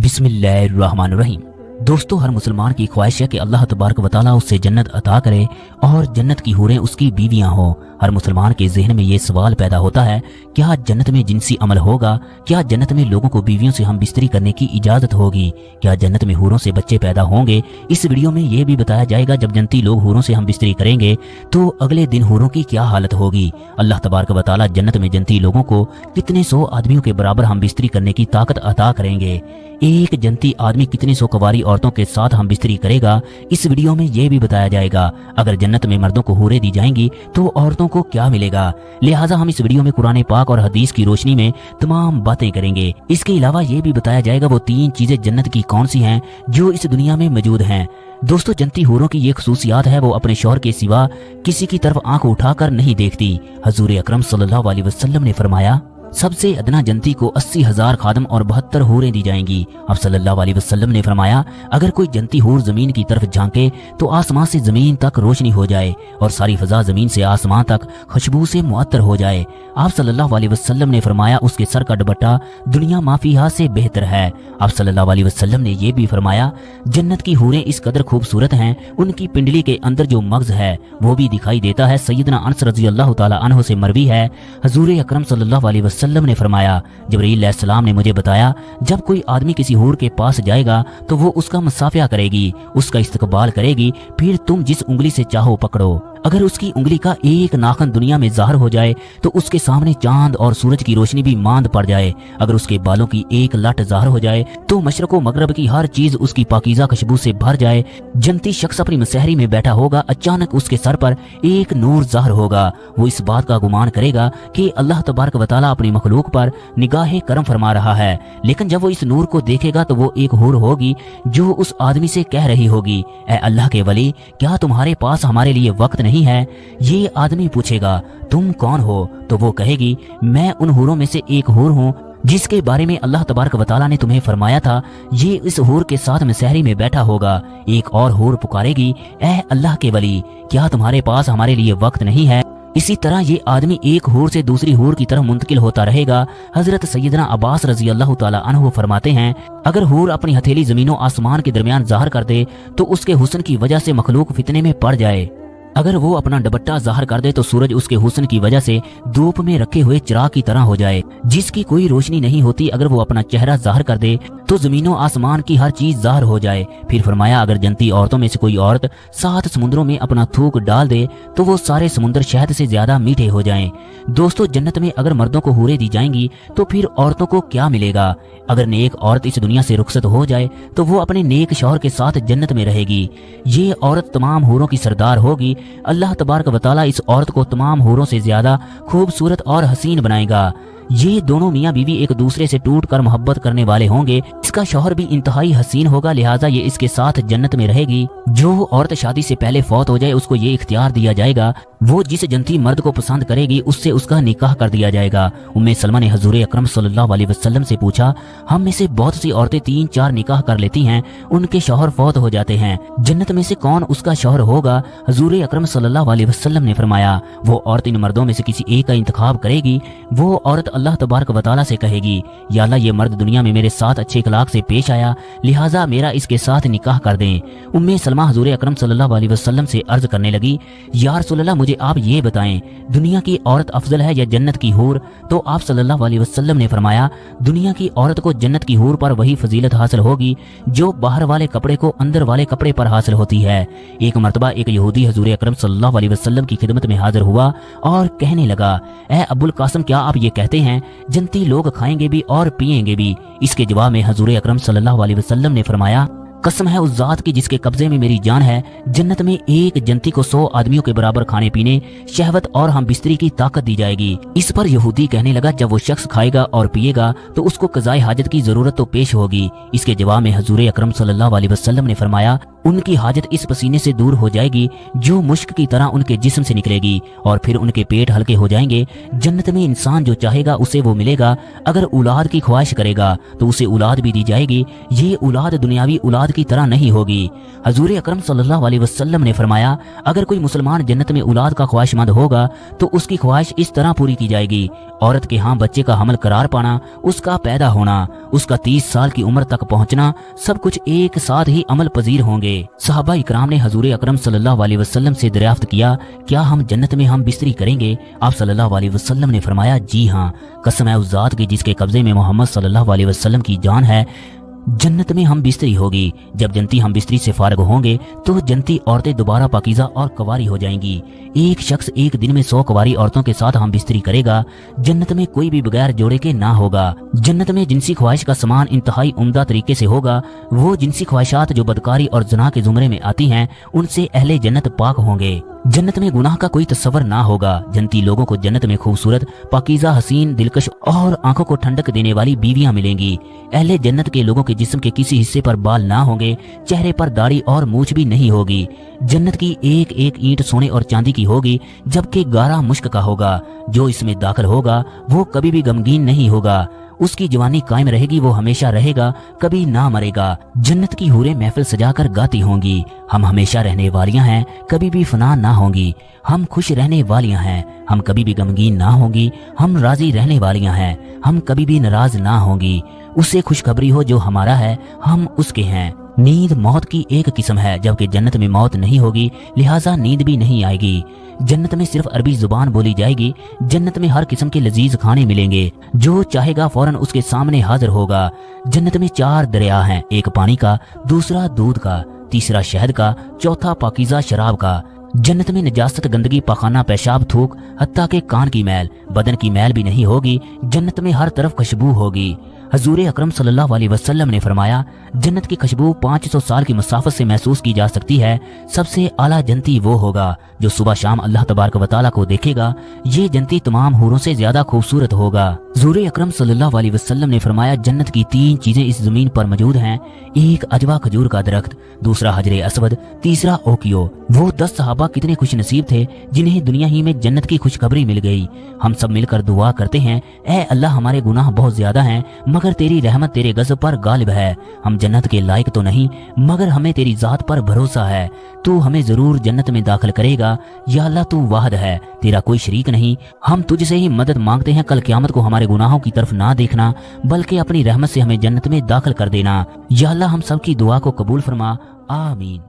बिस्मिल्लाहिर्रहमानिर्रहीम। दोस्तों, हर मुसलमान की ख्वाहिश है कि अल्लाह तबारक व तआला उससे जन्नत अता करे और जन्नत की हूरें उसकी बीवियां हों। हर मुसलमान के जहन में ये सवाल पैदा होता है, क्या जन्नत में जिनसी अमल होगा? क्या जन्नत में लोगों को बीवियों से हम बिस्तरी करने की इजाजत होगी? क्या जन्नत में हूरों से बच्चे पैदा होंगे? इस वीडियो में ये भी बताया जाएगा, जब जन्नती लोग हूरों से हम बिस्तरी करेंगे तो अगले दिन हूरों की क्या हालत होगी। अल्लाह तबारक व तआला जन्नत में जन्नती लोगों को कितने सौ आदमियों के बराबर हम बिस्तरी करने की ताकत अता करेंगे। एक जन्नती आदमी कितने सौ कवारी औरतों के साथ हम बिस्तरी करेगा, इस वीडियो में ये भी बताया जाएगा। अगर जन्नत में मर्दों को हूरें दी जाएंगी तो औरतों को क्या मिलेगा। लिहाजा हम इस वीडियो में कुरान पाक और हदीस की रोशनी में तमाम बातें करेंगे। इसके अलावा ये भी बताया जाएगा वो 3 चीजें जन्नत की कौन सी हैं जो इस दुनिया में मौजूद हैं। दोस्तों, जन्नती हूरों की ये खसूसियात है, वो अपने शौहर के सिवा किसी की तरफ आंख उठाकर नहीं देखती। हजूर अकरम सल्लल्लाहु अलैहि वसल्लम ने फरमाया, सबसे अदना जन्नती को 80,000 खादम और 72 हूरें दी जाएंगी। अब सल्लल्लाहु अलैहि वसल्लम ने फरमाया, अगर कोई जन्नती हूर जमीन की तरफ झांके तो आसमान से जमीन तक रोशनी हो जाए और सारी फजा जमीन से आसमान तक खुशबू से मुअत्तर हो जाए। आप सल्लल्लाहु अलैहि वसल्लम ने फरमाया, उसके सर का दुपट्टा दुनिया माफिया से बेहतर है। आप सल्लल्लाहु अलैहि वसल्लम ने यह भी फरमाया, जन्नत की हूरें इस कदर खूबसूरत हैं, उनकी पिंडली के अंदर जो मग्ज है वो भी दिखाई देता है। सैयदना अनस रज़ियल्लाहु ताला अन्हु से मरवी है, हजूर अकरम सल्लल्लाहु अलैहि वसल्लम ने फरमाया, जिब्रील अलैहिस्सलाम ने मुझे बताया, जब कोई आदमी किसी हूर के पास जाएगा तो वो उसका मुसाफिया करेगी, उसका इस्तकबाल करेगी, फिर तुम जिस उंगली से चाहो पकड़ो। अगर उसकी उंगली का एक नाखन दुनिया में ज़ाहिर हो जाए तो उसके सामने चांद और सूरज की रोशनी भी मांद पड़ जाए। अगर उसके बालों की एक लट ज़ाहिर हो जाए तो मशरक़ व मगरब की हर चीज उसकी पाकीज़ा खुशबू से भर जाए। जन्नती शख्स अपनी मसहरी में बैठा होगा, अचानक उसके सर पर एक नूर ज़ाहिर होगा। वो इस बात का गुमान करेगा कि अल्लाह तबारक व तआला अपनी मखलूक पर निगाहे करम फरमा रहा है, लेकिन जब वो इस नूर को देखेगा तो वो एक हूर होगी जो उस आदमी से कह रही होगी, ऐ अल्लाह के वली, क्या तुम्हारे पास हमारे लिए वक्त नहीं है? ये आदमी पूछेगा, तुम कौन हो? तो वो कहेगी, मैं उन हूरों में से एक हूर हूँ जिसके बारे में अल्लाह तबारक व तआला ने तुम्हें फरमाया था। ये इस हूर के साथ मसहरी में बैठा होगा। एक और हूर पुकारेगी, ऐ अल्लाह के वली, क्या तुम्हारे पास हमारे लिए वक्त नहीं है? इसी तरह ये आदमी एक हूर से दूसरी हूर की तरफ मुंतकिल होता रहेगा। हजरत सैयदना अब्बास रज़ियल्लाहु ताला अन्हु फरमाते हैं, अगर हूर अपनी हथेली जमीनों आसमान के दरमियान ज़ाहिर कर दे तो उसके हुस्न की वजह से मखलूक फितने में पड़ जाए। अगर वो अपना दुपट्टा ज़ाहिर कर दे तो सूरज उसके हुस्न की वजह से धूप में रखे हुए चिराग की तरह हो जाए जिसकी कोई रोशनी नहीं होती। अगर वो अपना चेहरा ज़ाहिर कर दे तो जमीनों आसमान की हर चीज ज़ाहिर हो जाए। फिर फरमाया, अगर जन्नती औरतों में से कोई औरत 7 समुद्रों में अपना थूक डाल दे तो वो सारे समुद्र शहद से ज्यादा मीठे हो जाएं। दोस्तों, जन्नत में अगर मर्दों को हूरें दी जाएंगी तो फिर औरतों को क्या मिलेगा? अगर नेक औरत इस दुनिया से रुखसत हो जाए तो वो अपने नेक शौहर के साथ जन्नत में रहेगी। ये औरत तमाम हूरों की सरदार होगी। अल्लाह तबारक व तआला इस औरत को तमाम हूरों से ज्यादा खूबसूरत और हसीन बनाएगा। ये दोनों मियाँ बीवी एक दूसरे से टूट कर मोहब्बत करने वाले होंगे। इसका शौहर भी इंतहाई हसीन होगा, लिहाजा ये इसके साथ जन्नत में रहेगी। जो औरत शादी से पहले फौत हो जाए उसको ये इख्तियार दिया जाएगा, वो जिस जन्नती मर्द को पसंद करेगी उससे उसका निकाह कर दिया जाएगा। उम्मे सलमा ने हजूर अकरम सल्लल्लाहु अलैहि वसल्लम से पूछा, हम में से बहुत सी औरतें 3-4 निकाह कर लेती हैं, उनके शौहर फौत हो जाते हैं, जन्नत में से कौन उसका शौहर होगा? हजूर अकरम सल्लल्लाहु अलैहि वसल्लम ने फरमाया, वो औरत इन मर्दों में से किसी एक का इंतखाब करेगी। वो औरत अल्लाह तबारक व तआला से कहेगी, या अल्लाह, ये मर्द दुनिया में मेरे साथ अच्छे अखलाक से पेश आया, लिहाजा मेरा इसके साथ निकाह कर दें। उम्मे सलमा हजूर अकरम सल्लल्लाहु अलैहि वसल्लम से अर्ज करने लगी, या रसूल अल्लाह, मुझे आप ये बताएं, दुनिया की औरत अफजल है या जन्नत की हूर? तो आप सल्लल्लाहु अलैहि वसल्लम ने फरमाया, दुनिया की औरत को जन्नत की हूर पर वही फजीलत हासिल होगी जो बाहर वाले कपड़े को अंदर वाले कपड़े पर हासिल होती है। एक मरतबा एक यहूदी हजूर अकरम सल्लल्लाहु अलैहि वसल्लम की खिदमत में हाजिर हुआ और कहने लगा, ऐ अबुल कासिम, क्या आप ये कहते हैं जन्नती लोग खाएंगे भी और पिएंगे भी? इसके जवाब में हजूर अकरम सल्लल्लाहु अलैहि वसल्लम ने फरमाया, कसम है उस जात की जिसके कब्जे में मेरी जान है, जन्नत में एक जन्नती को 100 आदमियों के बराबर खाने पीने, शहवत और हम बिस्तरी की ताकत दी जाएगी। इस पर यहूदी कहने लगा, जब वो शख्स खाएगा और पिएगा तो उसको कज़ाए हाजत की जरूरत तो पेश होगी। इसके जवाब में हजूर अकरम सल्लल्लाहु अलैहि वसल्लम ने फरमाया, ان کی حاجت اس پسینے سے دور ہو جائے گی جو مشک کی طرح ان کے جسم سے نکلے گی، اور پھر ان کے پیٹ ہلکے ہو جائیں گے۔ جنت میں انسان جو چاہے گا اسے وہ ملے گا۔ اگر اولاد کی خواہش کرے گا تو اسے اولاد بھی دی جائے گی۔ یہ اولاد دنیاوی اولاد کی طرح نہیں ہوگی۔ حضور اکرم صلی اللہ علیہ وسلم نے فرمایا، اگر کوئی مسلمان جنت میں اولاد کا خواہش مند ہوگا تو اس کی خواہش اس طرح پوری کی جائے گی: عورت کے ہاں بچے کا حمل قرار پانا، اس کا پیدا ہونا، اس کا 30 سال کی عمر تک پہنچنا، سب کچھ ایک ساتھ ہی عمل پذیر ہوں گے۔ صحابہ اکرام نے حضور اکرم صلی اللہ علیہ وسلم سے دریافت کیا، کیا ہم جنت میں ہم بستری کریں گے؟ آپ صلی اللہ علیہ وسلم نے فرمایا، جی ہاں، قسم ہے اس ذات کی جس کے قبضے میں محمد صلی اللہ علیہ وسلم کی جان ہے، جنت میں ہم بستری ہوگی۔ جب جنتی ہم بستری سے فارغ ہوں گے تو جنتی عورتیں دوبارہ پاکیزہ اور کنواری ہو جائیں گی۔ ایک شخص ایک دن میں 100 کنواری عورتوں کے ساتھ ہم بستری کرے گا۔ جنت میں کوئی بھی بغیر جوڑے کے نہ ہوگا۔ جنت میں جنسی خواہش کا سامان انتہائی عمدہ طریقے سے ہوگا۔ وہ جنسی خواہشات جو بدکاری اور زنا کے زمرے میں آتی ہیں ان سے اہل جنت پاک ہوں گے۔ جنت میں گناہ کا کوئی تصور نہ ہوگا۔ جنتی لوگوں کو جنت میں خوبصورت، پاکیزہ، حسین، دلکش اور آنکھوں کو ٹھنڈک دینے والی بیویاں ملیں گی۔ اہل جنت کے لوگوں کے جسم کے کسی حصے پر بال نہ ہوں گے، چہرے پر داڑھی اور مونچھ بھی نہیں ہوگی۔ جنت کی ایک ایک اینٹ سونے اور چاندی کی ہوگی، جبکہ گارا مشک کا ہوگا۔ جو اس میں داخل ہوگا وہ کبھی بھی غمگین نہیں ہوگا، اس کی جوانی قائم رہے گی، وہ ہمیشہ رہے گا، کبھی نہ مرے گا۔ جنت کی حوریں محفل سجا کر گاتی ہوں گی، ہم ہمیشہ رہنے والیاں ہیں، کبھی بھی فنا نہ ہوں گی۔ ہم خوش رہنے والیاں ہیں، ہم کبھی بھی غمگین نہ ہوں گی۔ ہم راضی رہنے والیاں ہیں، ہم کبھی بھی ناراض نہ ہوں گی۔ اس سے خوشخبری ہو جو ہمارا ہے، ہم اس کے ہیں۔ نیند موت کی ایک قسم ہے، جبکہ جنت میں موت نہیں ہوگی، لہٰذا نیند بھی نہیں آئے گی۔ جنت میں صرف عربی زبان بولی جائے گی۔ جنت میں ہر قسم کے لذیذ کھانے ملیں گے، جو چاہے گا فوراً اس کے سامنے حاضر ہوگا۔ جنت میں 4 دریا ہیں، ایک پانی کا، دوسرا دودھ کا، تیسرا شہد کا، چوتھا پاکیزہ شراب کا۔ جنت میں نجاست، گندگی، پاخانہ، پیشاب، تھوک، حتیٰ کہ کان کی میل، بدن کی میل بھی نہیں ہوگی۔ جنت میں ہر طرف خوشبو ہوگی۔ حضور اکرم صلی اللہ علیہ وسلم نے فرمایا، جنت کی خوشبو 500 سال کی مسافت سے محسوس کی جا سکتی ہے۔ سب سے اعلیٰ جنتی وہ ہوگا جو صبح شام اللہ تبارک و تعالیٰ کو دیکھے گا۔ یہ جنتی تمام حوروں سے زیادہ خوبصورت ہوگا۔ حضور اکرم صلی اللہ علیہ وسلم نے فرمایا، جنت کی 3 چیزیں اس زمین پر موجود ہیں: ایک عجوا کھجور کا درخت، دوسرا حجر اسود، تیسرا اوکیو۔ وہ 10 صحابہ کتنے خوش نصیب تھے جنہیں دنیا ہی میں جنت کی خوشخبری مل گئی۔ ہم سب مل کر دعا کرتے ہیں، اے اللہ، ہمارے گناہ بہت زیادہ ہیں، مگر تیری رحمت تیرے غضب پر غالب ہے۔ ہم جنت کے لائق تو نہیں، مگر ہمیں تیری ذات پر بھروسہ ہے، تو ہمیں ضرور جنت میں داخل کرے گا۔ یا اللہ، تو واحد ہے، تیرا کوئی شریک نہیں۔ ہم تجھ سے ہی مدد مانگتے ہیں، کل قیامت کو ہمارے گناہوں کی طرف نہ دیکھنا، بلکہ اپنی رحمت سے ہمیں جنت میں داخل کر دینا۔ یا اللہ، ہم سب کی دعا کو قبول فرما، آمین۔